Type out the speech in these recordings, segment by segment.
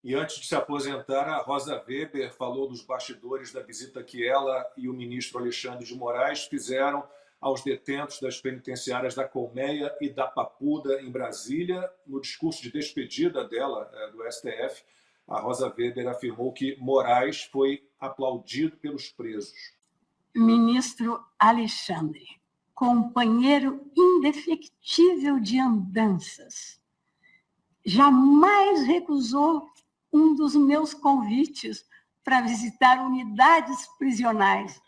E antes de se aposentar, a Rosa Weber falou dos bastidores da visita que ela e o ministro Alexandre de Moraes fizeram aos detentos das penitenciárias da Colmeia e da Papuda, em Brasília. No discurso de despedida dela, do STF, a Rosa Weber afirmou que Moraes foi aplaudido pelos presos. Ministro Alexandre, companheiro indefectível de andanças, jamais recusou um dos meus convites para visitar unidades prisionais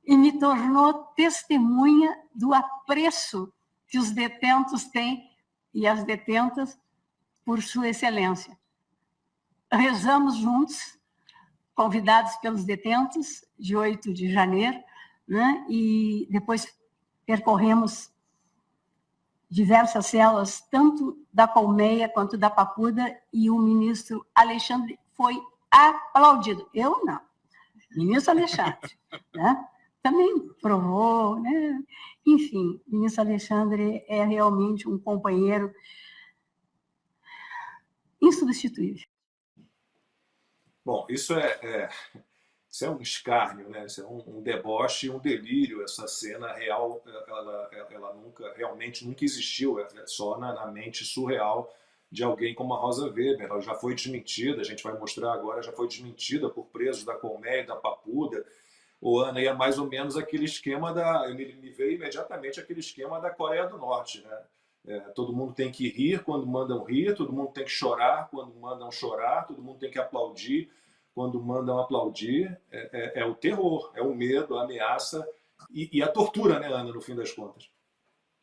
e me tornou testemunha do apreço que os detentos têm e as detentas por Sua Excelência. Rezamos juntos, convidados pelos detentos, de 8 de janeiro, né? E depois percorremos diversas celas, tanto da Colmeia quanto da Papuda, e o ministro Alexandre foi aplaudido. Eu não. Ministro Alexandre, né? Também provou, né? Enfim, o ministro Alexandre é realmente um companheiro insubstituível. Bom, isso é um escárnio, né? Isso é um deboche, um delírio. Essa cena real, ela realmente nunca existiu. É só na mente surreal de alguém como a Rosa Weber. Ela já foi desmentida, a gente vai mostrar agora, já foi desmentida por presos da Colmeia e da Papuda. O Ana, e é mais ou menos aquele esquema me veio imediatamente aquele esquema da Coreia do Norte, né? Todo mundo tem que rir quando mandam rir, todo mundo tem que chorar quando mandam chorar, todo mundo tem que aplaudir quando mandam aplaudir. É o terror, é o medo, a ameaça e a tortura, né, Ana, no fim das contas.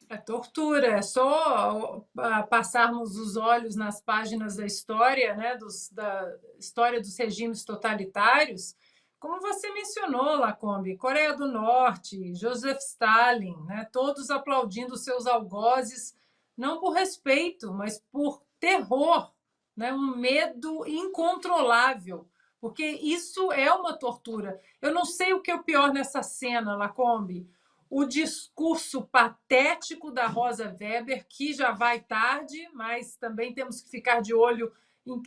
É tortura, é só passarmos os olhos nas páginas da história, né, da história dos regimes totalitários. Como você mencionou, Lacombe, Coreia do Norte, Joseph Stalin, né, todos aplaudindo seus algozes, não por respeito, mas por terror, né, um medo incontrolável, porque isso é uma tortura. Eu não sei o que é o pior nessa cena, Lacombe, o discurso patético da Rosa Weber, que já vai tarde, mas também temos que ficar de olho em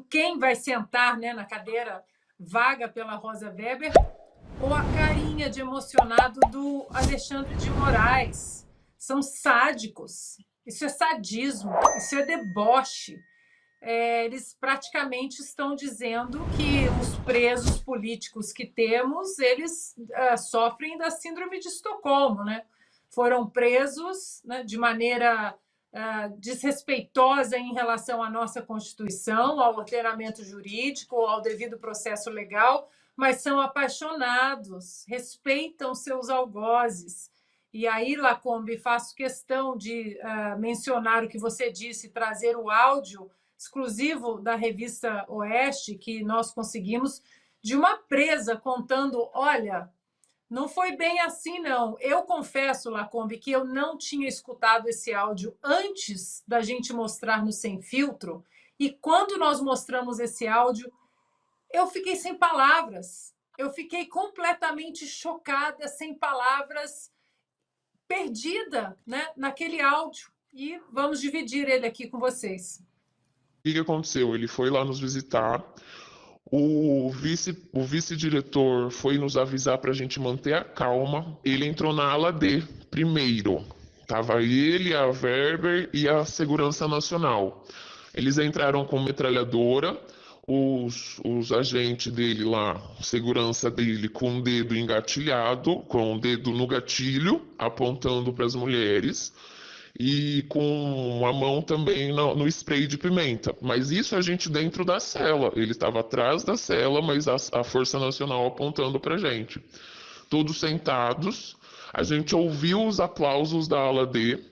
quem vai sentar, né, na cadeira vaga pela Rosa Weber, ou a carinha de emocionado do Alexandre de Moraes. São sádicos. Isso é sadismo, isso é deboche. Eles praticamente estão dizendo que os presos políticos que temos, eles sofrem da síndrome de Estocolmo, né? Foram presos, né, de maneira desrespeitosa em relação à nossa Constituição, ao ordenamento jurídico, ao devido processo legal, mas são apaixonados, respeitam seus algozes. E aí, Lacombe, faço questão de mencionar o que você disse, trazer o áudio exclusivo da revista Oeste, que nós conseguimos, de uma presa contando, olha, não foi bem assim, não. Eu confesso, Lacombe, que eu não tinha escutado esse áudio antes da gente mostrar no Sem Filtro, e quando nós mostramos esse áudio, eu fiquei sem palavras. Eu fiquei completamente chocada, sem palavras, perdida, né, naquele áudio. E vamos dividir ele aqui com vocês. O que aconteceu? Ele foi lá nos visitar. O vice-diretor foi nos avisar para a gente manter a calma. Ele entrou na ala D primeiro. Tava ele, a Weber e a Segurança Nacional. Eles entraram com metralhadora. Os agentes dele lá, segurança dele, com o dedo engatilhado, com o dedo no gatilho, apontando para as mulheres. E com a mão também no spray de pimenta. Mas isso a gente dentro da cela. Ele estava atrás da cela, mas a Força Nacional apontando para a gente. Todos sentados, a gente ouviu os aplausos da ala D,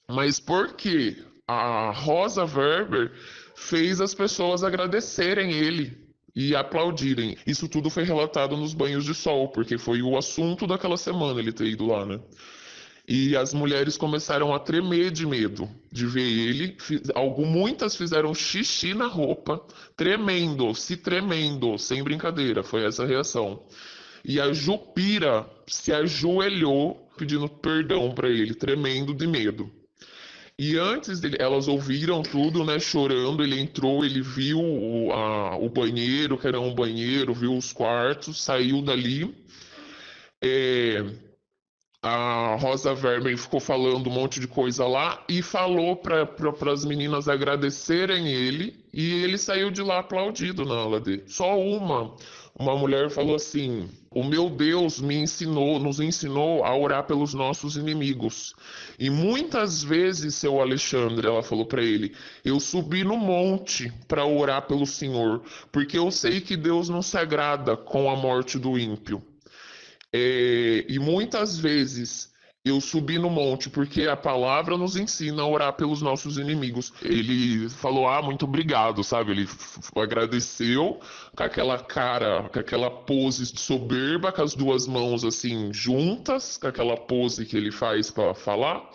mas por quê? A Rosa Weber fez as pessoas agradecerem ele e aplaudirem. Isso tudo foi relatado nos banhos de sol, porque foi o assunto daquela semana ele ter ido lá, né? E as mulheres começaram a tremer de medo de ver ele. Muitas fizeram xixi na roupa, tremendo, sem brincadeira. Foi essa a reação. E a Jupira se ajoelhou pedindo perdão para ele, tremendo de medo. E antes dele, elas ouviram tudo, né, chorando. Ele entrou, ele viu o banheiro, que era um banheiro, viu os quartos, saiu dali. É, a Rosa Weber ficou falando um monte de coisa lá e falou para as meninas agradecerem ele, e ele saiu de lá aplaudido na aula dele. Só uma mulher falou assim: o meu Deus nos ensinou a orar pelos nossos inimigos. E muitas vezes, seu Alexandre, ela falou para ele, eu subi no monte para orar pelo Senhor, porque eu sei que Deus não se agrada com a morte do ímpio. E muitas vezes eu subi no monte porque a palavra nos ensina a orar pelos nossos inimigos. Ele falou, muito obrigado, sabe? Ele agradeceu com aquela cara, com aquela pose soberba, com as duas mãos assim juntas, com aquela pose que ele faz para falar,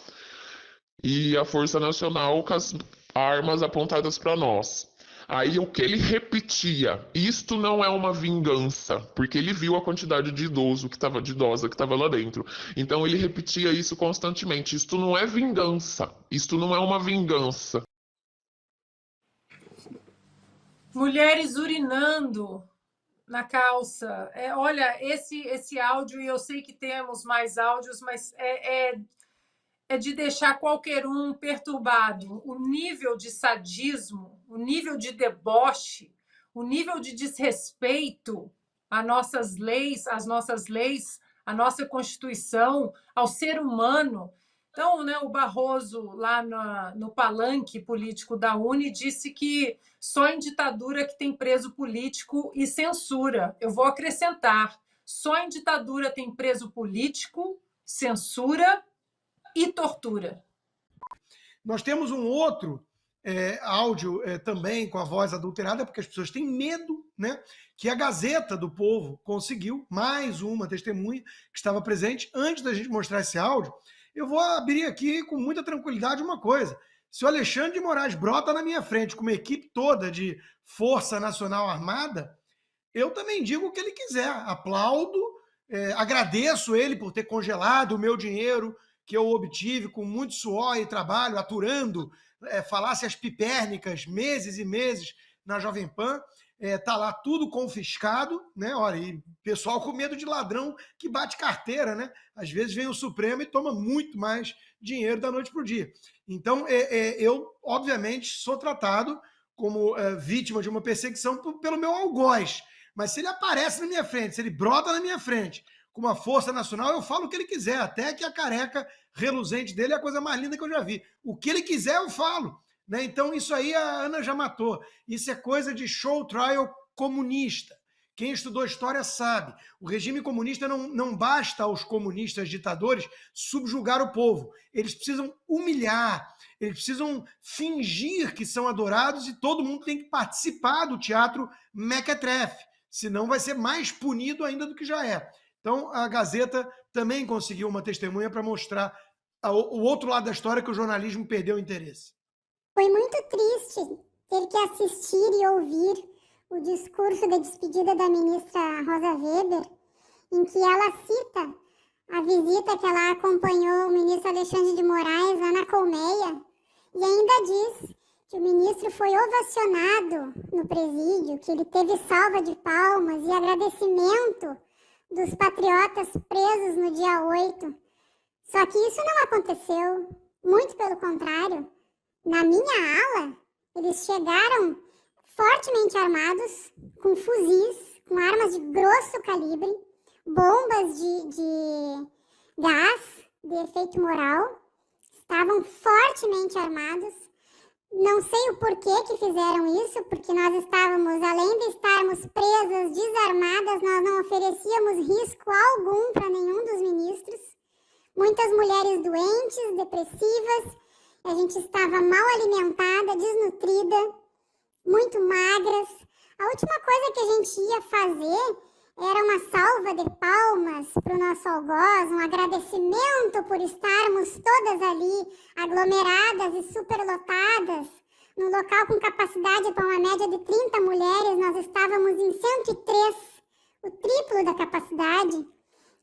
e a Força Nacional com as armas apontadas para nós. Aí o que ele repetia, isto não é uma vingança, porque ele viu a quantidade de idosa que estava lá dentro. Então ele repetia isso constantemente, isto não é vingança, isto não é uma vingança. Mulheres urinando na calça. Olha, esse áudio, e eu sei que temos mais áudios, mas é de deixar qualquer um perturbado. O nível de sadismo, o nível de deboche, o nível de desrespeito às nossas leis, à nossa Constituição, ao ser humano. Então, né, o Barroso, lá no palanque político da UNE, disse que só em ditadura que tem preso político e censura. Eu vou acrescentar, só em ditadura tem preso político, censura e tortura. Nós temos um outro áudio também com a voz adulterada, porque as pessoas têm medo, né? Que a Gazeta do Povo conseguiu, mais uma testemunha que estava presente. Antes da gente mostrar esse áudio, eu vou abrir aqui com muita tranquilidade uma coisa. Se o Alexandre de Moraes brota na minha frente com uma equipe toda de Força Nacional Armada, eu também digo o que ele quiser. Aplaudo, agradeço ele por ter congelado o meu dinheiro, que eu obtive com muito suor e trabalho, aturando falácias pipérnicas, meses e meses na Jovem Pan. Tá lá tudo confiscado, né? Olha, e pessoal com medo de ladrão que bate carteira, né? Às vezes vem o Supremo e toma muito mais dinheiro da noite para o dia. Então, eu, obviamente, sou tratado como vítima de uma perseguição pelo meu algoz. Mas se ele aparece na minha frente, se ele brota na minha frente com uma força nacional, eu falo o que ele quiser, até que a careca reluzente dele é a coisa mais linda que eu já vi. O que ele quiser, eu falo. Né? Então, isso aí a Ana já matou. Isso é coisa de show trial comunista. Quem estudou história sabe. O regime comunista não basta aos comunistas ditadores subjugar o povo. Eles precisam humilhar, eles precisam fingir que são adorados e todo mundo tem que participar do teatro mequetrefe. Senão vai ser mais punido ainda do que já é. Então, a Gazeta também conseguiu uma testemunha para mostrar o outro lado da história, que o jornalismo perdeu o interesse. Foi muito triste ter que assistir e ouvir o discurso de despedida da ministra Rosa Weber, em que ela cita a visita que ela acompanhou o ministro Alexandre de Moraes lá na Colmeia, e ainda diz que o ministro foi ovacionado no presídio, que ele teve salva de palmas e agradecimento dos patriotas presos no dia 8. Só que isso não aconteceu, muito pelo contrário. Na minha ala, eles chegaram fortemente armados, com fuzis, com armas de grosso calibre, bombas de gás de efeito moral, estavam fortemente armados. Não sei o porquê que fizeram isso, porque nós estávamos, além de estarmos presas, desarmadas, nós não oferecíamos risco algum para nenhum dos ministros. Muitas mulheres doentes, depressivas, a gente estava mal alimentada, desnutrida, muito magras. A última coisa que a gente ia fazer era uma salva de palmas para o nosso algoz, um agradecimento por estarmos todas ali aglomeradas e superlotadas. No local com capacidade para uma média de 30 mulheres, nós estávamos em 103, o triplo da capacidade.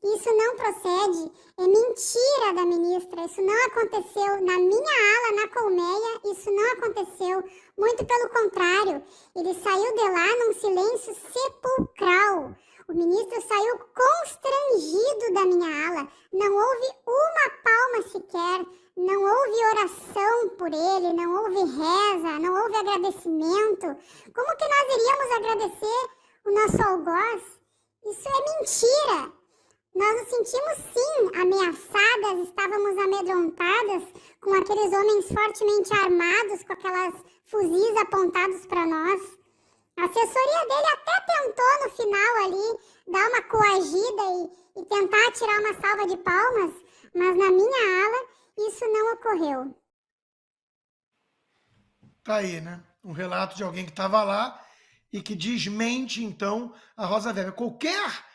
Isso não procede, é mentira da ministra. Isso não aconteceu na minha ala, na colmeia, isso não aconteceu. Muito pelo contrário, ele saiu de lá num silêncio sepulcral. O ministro saiu constrangido da minha ala. Não houve uma palma sequer, não houve oração por ele, não houve reza, não houve agradecimento. Como que nós iríamos agradecer o nosso algoz? Isso é mentira. Nós nos sentimos, sim, ameaçadas, estávamos amedrontadas com aqueles homens fortemente armados, com aquelas fuzis apontados para nós. A assessoria dele até tentou, no final ali, dar uma coagida e tentar tirar uma salva de palmas, mas na minha ala isso não ocorreu. Tá aí, né? Um relato de alguém que estava lá e que desmente, então, a Rosa Weber. Qualquer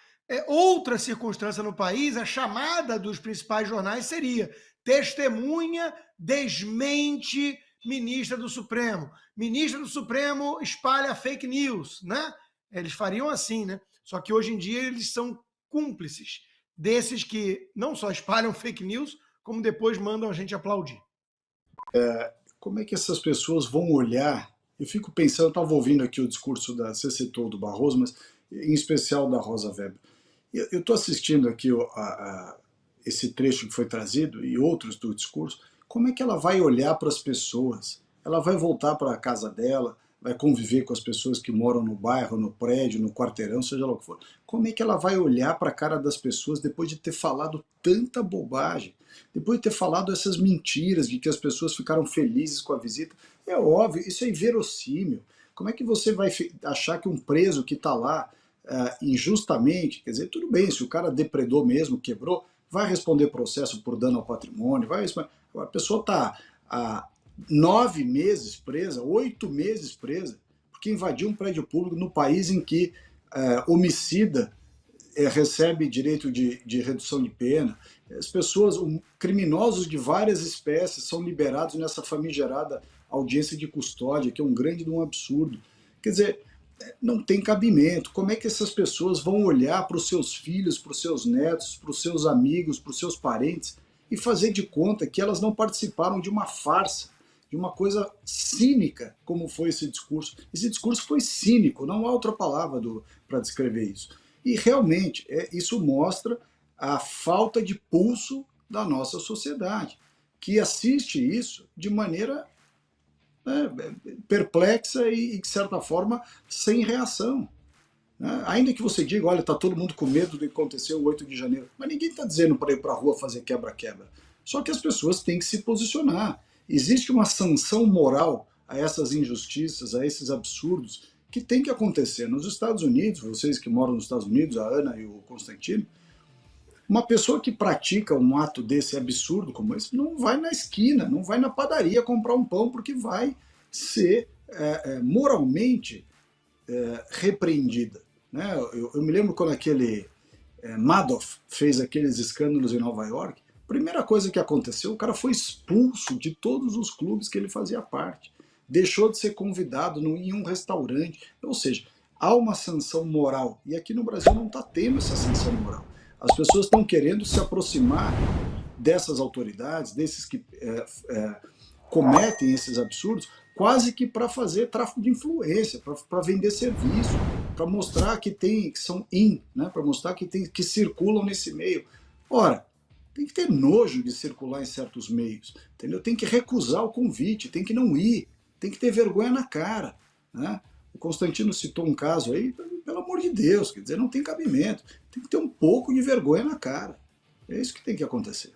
outra circunstância no país, a chamada dos principais jornais seria: testemunha desmente ministra do Supremo. Ministra do Supremo espalha fake news, né? Eles fariam assim, né? Só que hoje em dia eles são cúmplices desses que não só espalham fake news, como depois mandam a gente aplaudir. Como é que essas pessoas vão olhar? Eu fico pensando, eu estava ouvindo aqui o discurso você citou do Barroso, mas em especial da Rosa Weber. Eu estou assistindo aqui esse trecho que foi trazido e outros do discurso. Como é que ela vai olhar para as pessoas? Ela vai voltar para a casa dela, vai conviver com as pessoas que moram no bairro, no prédio, no quarteirão, seja lá o que for. Como é que ela vai olhar para a cara das pessoas depois de ter falado tanta bobagem? Depois de ter falado essas mentiras de que as pessoas ficaram felizes com a visita? É óbvio, isso é inverossímil. Como é que você vai achar que um preso que está lá injustamente, quer dizer, tudo bem, se o cara depredou mesmo, quebrou, vai responder processo por dano ao patrimônio, vai responder. Agora, a pessoa está há 9 meses presa, 8 meses presa, porque invadiu um prédio público no país em que homicida recebe direito de redução de pena. As pessoas, criminosos de várias espécies, são liberados nessa famigerada audiência de custódia, que é um grande absurdo. Quer dizer, não tem cabimento. Como é que essas pessoas vão olhar para os seus filhos, para os seus netos, para os seus amigos, para os seus parentes e fazer de conta que elas não participaram de uma farsa, de uma coisa cínica, como foi esse discurso? Esse discurso foi cínico, não há outra palavra para descrever isso. E realmente, isso mostra a falta de pulso da nossa sociedade, que assiste isso de maneira perplexa e, de certa forma, sem reação. Ainda que você diga, olha, está todo mundo com medo do que aconteceu o 8 de janeiro, mas ninguém está dizendo para ir para a rua fazer quebra-quebra. Só que as pessoas têm que se posicionar. Existe uma sanção moral a essas injustiças, a esses absurdos, que tem que acontecer. Nos Estados Unidos, vocês que moram nos Estados Unidos, a Ana e o Constantino, uma pessoa que pratica um ato desse absurdo como esse não vai na esquina, não vai na padaria comprar um pão, porque vai ser moralmente repreendida. Né? Eu me lembro quando aquele Madoff fez aqueles escândalos em Nova York, a primeira coisa que aconteceu, o cara foi expulso de todos os clubes que ele fazia parte. Deixou de ser convidado em um restaurante. Ou seja, há uma sanção moral. E aqui no Brasil não está tendo essa sanção moral. As pessoas estão querendo se aproximar dessas autoridades, desses que cometem esses absurdos, quase que para fazer tráfico de influência, para vender serviço, para mostrar que são né? Para mostrar que circulam nesse meio. Ora, tem que ter nojo de circular em certos meios, entendeu? Tem que recusar o convite, tem que não ir, tem que ter vergonha na cara. Né? O Constantino citou um caso aí, pelo amor de Deus, quer dizer, não tem cabimento. Tem que ter um pouco de vergonha na cara. É isso que tem que acontecer.